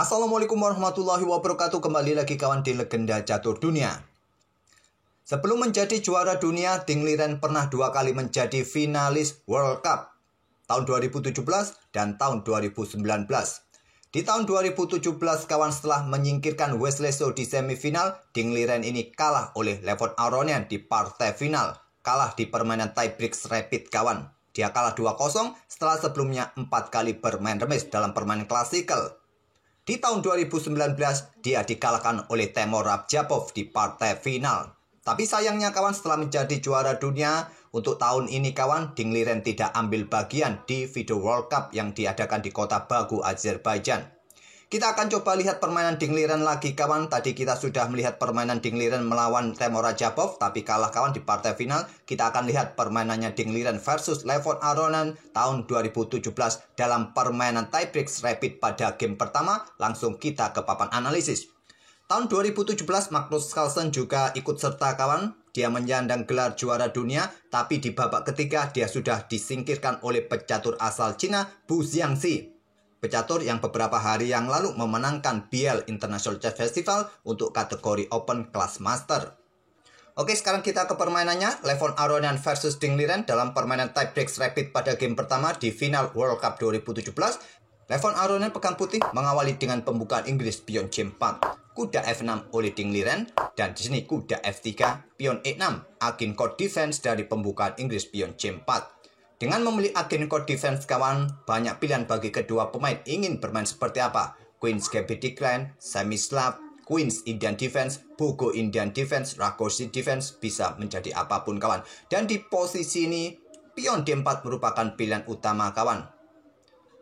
Assalamualaikum warahmatullahi wabarakatuh. Kembali lagi kawan di Legenda Catur Dunia. Sebelum menjadi juara dunia, Ding Liren pernah 2 kali menjadi finalis World Cup tahun 2017 dan tahun 2019. Di tahun 2017 kawan, setelah menyingkirkan Wesley So di semifinal, Ding Liren ini kalah oleh Levon Aronian di partai final. Kalah di permainan tiebreak rapid kawan. Dia kalah 2-0 setelah sebelumnya 4 kali bermain remis dalam permainan klasikal. Di tahun 2019, dia dikalahkan oleh Temur Radjabov di partai final. Tapi sayangnya kawan, setelah menjadi juara dunia, untuk tahun ini kawan, Ding Liren tidak ambil bagian di FIDE World Cup yang diadakan di kota Baku, Azerbaijan. Kita akan coba lihat permainan Ding Liren lagi kawan. Tadi kita sudah melihat permainan Ding Liren melawan Temur Radjabov, tapi kalah kawan di partai final. Kita akan lihat permainannya Ding Liren versus Levon Aronian tahun 2017 dalam permainan tiebreak rapid pada game pertama. Langsung kita ke papan analisis. Tahun 2017 Magnus Carlsen juga ikut serta kawan. Dia menyandang gelar juara dunia, tapi di babak ketiga dia sudah disingkirkan oleh pecatur asal Cina, Bu Xiangxi. Pecatur yang beberapa hari yang lalu memenangkan BL International Chess Festival untuk kategori Open Class Master. Oke, sekarang kita ke permainannya. Levon Aronian versus Ding Liren dalam permainan tiebreak rapid pada game pertama di final World Cup 2017. Levon Aronian pegang putih mengawali dengan pembukaan Inggris pion C4, kuda F6 oleh Ding Liren, dan di sini kuda F3, pion E6, agen court defense dari pembukaan Inggris pion C4. Dengan memilih agen court defense kawan, banyak pilihan bagi kedua pemain ingin bermain seperti apa. Queen's Gambit Decline, Semi-Slav, Queen's Indian Defense, Bogo Indian Defense, Rákóczi Defense, bisa menjadi apapun kawan. Dan di posisi ini, pion D4 merupakan pilihan utama kawan.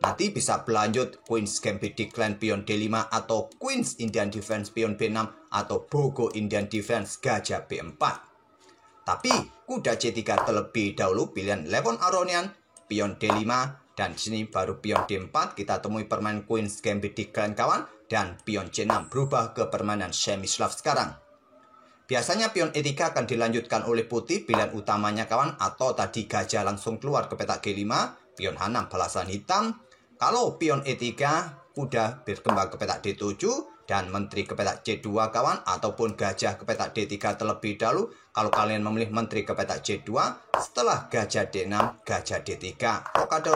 Nanti bisa berlanjut Queen's Gambit Decline pion D5 atau Queen's Indian Defense pion B6 atau Bogo Indian Defense gajah B4. Tapi kuda C3 terlebih dahulu pilihan Levon Aronian, pion D5, dan di sini baru pion D4 kita temui permainan Queen's Gambit Decline kawan, dan pion C6 berubah ke permainan Semi-Slav sekarang. Biasanya pion E3 akan dilanjutkan oleh putih pilihan utamanya kawan, atau tadi gajah langsung keluar ke petak G5, pion H6 balasan hitam. Kalau pion E3, kuda berkembang ke petak D7 dan menteri ke petak C2 kawan, ataupun gajah ke petak D3 terlebih dahulu. Kalau kalian memilih menteri ke petak C2, setelah gajah D6, gajah D3,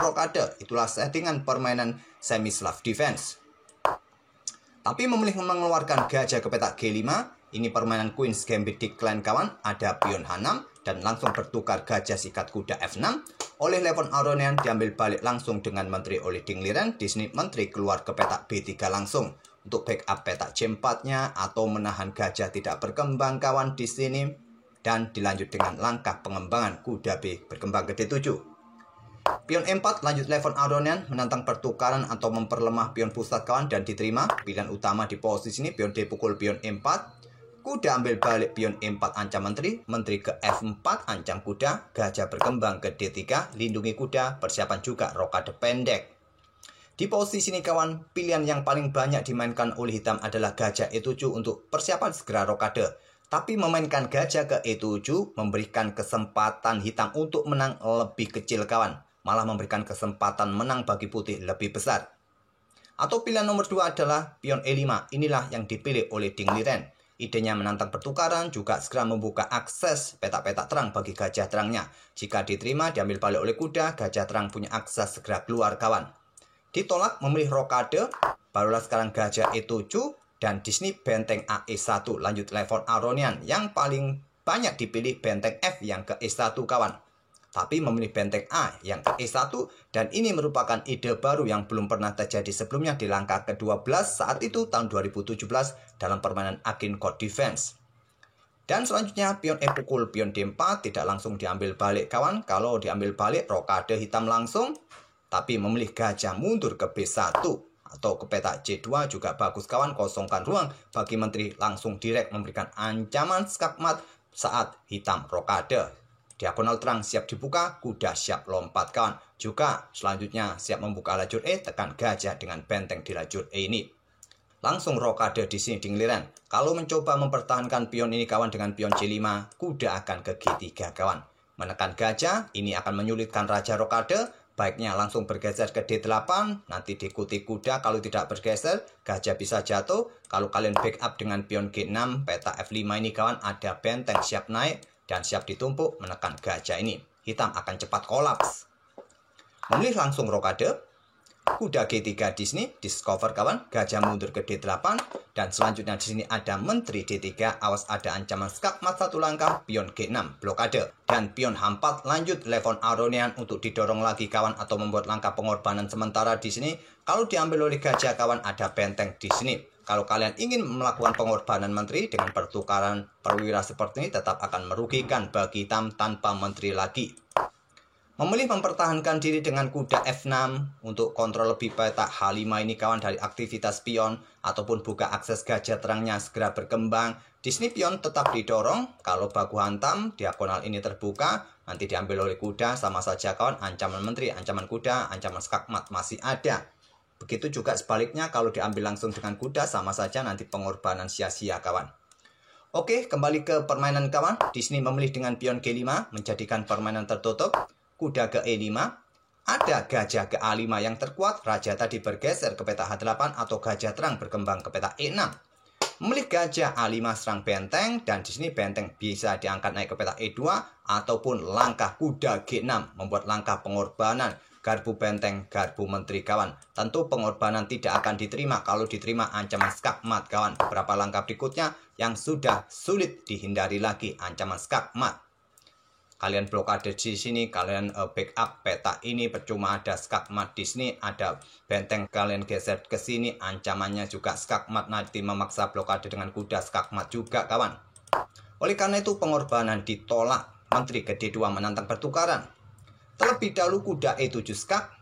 rokade, itulah settingan permainan Semi-Slav defense. Tapi memilih mengeluarkan gajah ke petak G5, ini permainan Queen's Gambit Decline kawan, ada pion H6 dan langsung bertukar gajah sikat kuda F6 oleh Levon Aronian, diambil balik langsung dengan menteri oleh Ding Liren. Di sini menteri keluar ke petak B3 langsung untuk backup petak C4-nya atau menahan gajah tidak berkembang kawan di sini, dan dilanjut dengan langkah pengembangan kuda B berkembang ke D7. Pion E4 lanjut Levon Aronian menantang pertukaran atau memperlemah pion pusat kawan, dan diterima. Pilihan utama di posisi ini pion D pukul pion E4. Kuda ambil balik pion E4 ancam menteri, menteri ke F4 ancam kuda, gajah berkembang ke D3, lindungi kuda, persiapan juga rokade pendek. Di posisi ini kawan, pilihan yang paling banyak dimainkan oleh hitam adalah gajah E7 untuk persiapan segera rokade. Tapi memainkan gajah ke E7 memberikan kesempatan hitam untuk menang lebih kecil kawan, malah memberikan kesempatan menang bagi putih lebih besar. Atau pilihan nomor 2 adalah pion E5, inilah yang dipilih oleh Ding Liren. Idenya menantang pertukaran, juga segera membuka akses petak-petak terang bagi gajah terangnya. Jika diterima, diambil balik oleh kuda, gajah terang punya akses segera keluar kawan. Ditolak memilih rokade, barulah sekarang gajah E7, dan di sini benteng AE1 lanjut Levon Aronian. Yang paling banyak dipilih benteng F yang ke E1 kawan. Tapi memilih benteng A yang ke E1, dan ini merupakan ide baru yang belum pernah terjadi sebelumnya di langkah ke-12 saat itu tahun 2017 dalam permainan agen court defense. Dan selanjutnya pion E pukul pion D4 tidak langsung diambil balik kawan. Kalau diambil balik rokade hitam langsung, tapi memilih gajah mundur ke B1 atau ke petak C2 juga bagus kawan, kosongkan ruang bagi menteri langsung direct memberikan ancaman skakmat saat hitam rokade. Diagonal terang siap dibuka, kuda siap lompat kawan. Juga selanjutnya siap membuka lajur E, tekan gajah dengan benteng di lajur E ini. Langsung rokade di sini Ding Liren. Kalau mencoba mempertahankan pion ini kawan dengan pion C5, kuda akan ke G3 kawan. Menekan gajah, ini akan menyulitkan raja rokade. baiknya langsung bergeser ke D8, nanti diikuti kuda. Kalau tidak bergeser, gajah bisa jatuh. Kalau kalian backup dengan pion G6, peta F5 ini kawan, ada benteng siap naik dan siap ditumpuk menekan gajah ini. Hitam akan cepat kolaps. Memilih langsung rokade. Kuda G3 di sini, discover kawan, gajah mundur ke D8, dan selanjutnya di sini ada menteri D3, awas ada ancaman skakmat satu langkah, pion G6, blokade, dan pion H4 lanjut Levon Aronian untuk didorong lagi kawan atau membuat langkah pengorbanan sementara di sini. Kalau diambil oleh gajah kawan, ada benteng di sini. Kalau kalian ingin melakukan pengorbanan menteri dengan pertukaran perwira seperti ini, tetap akan merugikan bagi hitam tanpa menteri lagi. Memilih mempertahankan diri dengan kuda F6 untuk kontrol lebih peta H5 ini kawan dari aktivitas pion ataupun buka akses gajah terangnya segera berkembang. Di sini pion tetap didorong. Kalau baku hantam, diagonal ini terbuka, nanti diambil oleh kuda, sama saja kawan. Ancaman menteri, ancaman kuda, ancaman skakmat masih ada. Begitu juga sebaliknya kalau diambil langsung dengan kuda, sama saja nanti pengorbanan sia-sia kawan. Oke, kembali ke permainan kawan. Di sini memilih dengan pion G5 menjadikan permainan tertutup. Kuda ke E5, ada gajah ke A5 yang terkuat, raja tadi bergeser ke peta H8 atau gajah terang berkembang ke peta E6. Memilih gajah A5 serang benteng, dan di sini benteng bisa diangkat naik ke peta E2 ataupun langkah kuda G6 membuat langkah pengorbanan garbu benteng, garbu menteri kawan. Tentu pengorbanan tidak akan diterima, kalau diterima ancaman skakmat kawan. Beberapa langkah berikutnya yang sudah sulit dihindari lagi, ancaman skakmat. Kalian blokade di sini, kalian backup peta ini, percuma ada skakmat di sini, ada benteng kalian geser ke sini, ancamannya juga skakmat, nanti memaksa blokade dengan kuda skakmat juga kawan. Oleh karena itu pengorbanan ditolak, menteri ke D2 menantang pertukaran. Terlebih dahulu kuda E7 skak,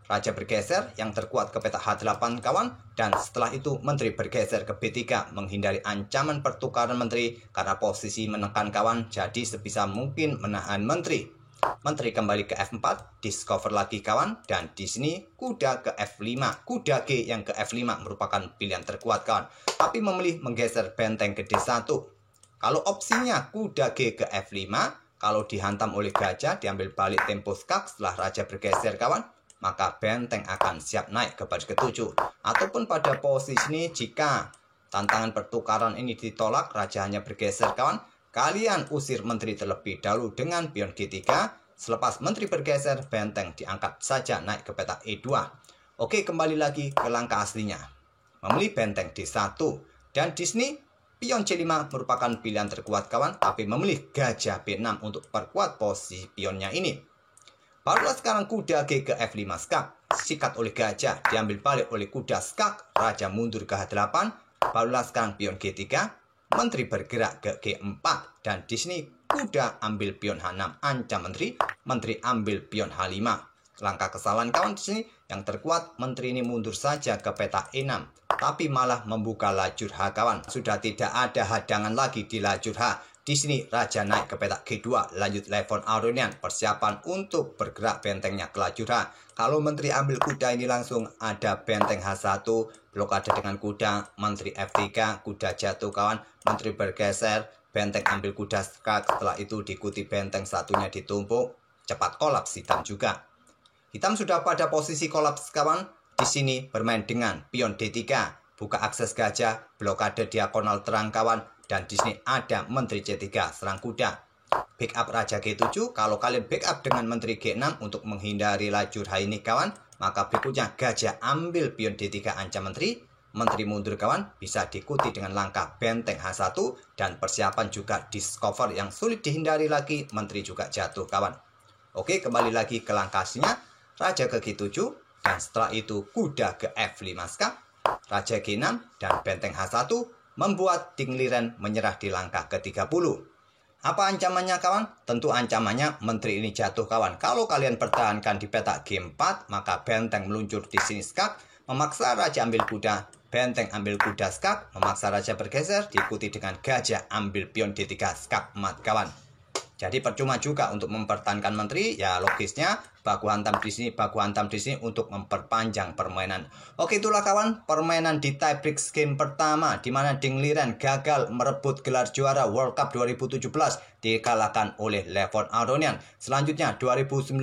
raja bergeser yang terkuat ke peta H8 kawan, dan setelah itu menteri bergeser ke B3 menghindari ancaman pertukaran menteri karena posisi menekan kawan, jadi sebisa mungkin menahan menteri. Menteri kembali ke F4, discover lagi kawan, dan di sini kuda ke F5, kuda G yang ke F5 merupakan pilihan terkuat kawan, tapi memilih menggeser benteng ke D1. Kalau opsinya kuda G ke F5, kalau dihantam oleh gajah diambil balik tempo skak setelah raja bergeser kawan, maka benteng akan siap naik ke baris ke-7. Ataupun pada posisi ini jika tantangan pertukaran ini ditolak, raja hanya bergeser kawan, kalian usir menteri terlebih dahulu dengan pion G3. Selepas menteri bergeser, benteng diangkat saja naik ke peta E2. Oke, kembali lagi ke langkah aslinya. Memilih benteng D1, dan di sini pion C5 merupakan pilihan terkuat kawan, tapi memilih gajah B6 untuk perkuat posisi pionnya ini. Barulah sekarang kuda G ke F5 skak, sikat oleh gajah, diambil balik oleh kuda skak, raja mundur ke H8. Barulah sekarang pion G3, menteri bergerak ke G4, dan di sini kuda ambil pion H6, ancam menteri, menteri ambil pion H5. Langkah kesalahan kawan di sini yang terkuat, menteri ini mundur saja ke peta E6, tapi malah membuka lajur H kawan. Sudah tidak ada hadangan lagi di lajur H. Di sini raja naik ke peta G2, lanjut Levon Aronian, persiapan untuk bergerak bentengnya ke lajur H. Kalau menteri ambil kuda ini langsung ada benteng H1, blokade dengan kuda, menteri F3, kuda jatuh kawan, menteri bergeser, benteng ambil kuda skak, setelah itu diikuti benteng satunya ditumpuk, cepat kolaps hitam juga. Hitam sudah pada posisi kolaps kawan, di sini bermain dengan pion D3, buka akses gajah, blokade diagonal terang kawan, dan di sini ada menteri C3 serang kuda. Backup raja G7, kalau kalian backup dengan menteri G6 untuk menghindari lajur H ini kawan, maka berikutnya gajah ambil pion D3 ancam menteri, menteri mundur kawan, bisa diikuti dengan langkah benteng H1, dan persiapan juga discover yang sulit dihindari lagi, menteri juga jatuh kawan. Oke, kembali lagi ke langkah aslinya, raja ke G7, dan setelah itu kuda ke F5 skak, raja G6, dan benteng H1, membuat Dingliren menyerah di langkah ke-30. Apa ancamannya kawan? Tentu ancamannya menteri ini jatuh kawan. Kalau kalian pertahankan di peta G4, maka benteng meluncur di sini skak, memaksa raja ambil kuda, benteng ambil kuda skak, memaksa raja bergeser, diikuti dengan gajah ambil pion D3 skak mat kawan. Jadi percuma juga untuk mempertahankan menteri, ya logisnya baku hantam di sini untuk memperpanjang permainan. Oke, itulah kawan permainan di tiebreak game pertama di mana Ding Liren gagal merebut gelar juara World Cup 2017 dikalahkan oleh Levon Aronian. Selanjutnya 2019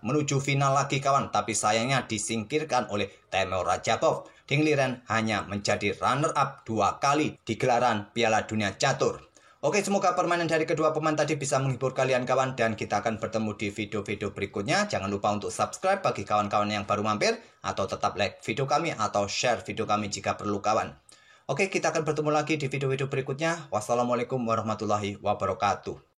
menuju final lagi kawan, tapi sayangnya disingkirkan oleh Temur Rajabov. Ding Liren hanya menjadi runner up 2 kali di gelaran Piala Dunia Catur. Oke, semoga permainan dari kedua pemain tadi bisa menghibur kalian kawan, dan kita akan bertemu di video-video berikutnya. Jangan lupa untuk subscribe bagi kawan-kawan yang baru mampir, atau tetap like video kami atau share video kami jika perlu kawan. Oke, kita akan bertemu lagi di video-video berikutnya. Wassalamualaikum warahmatullahi wabarakatuh.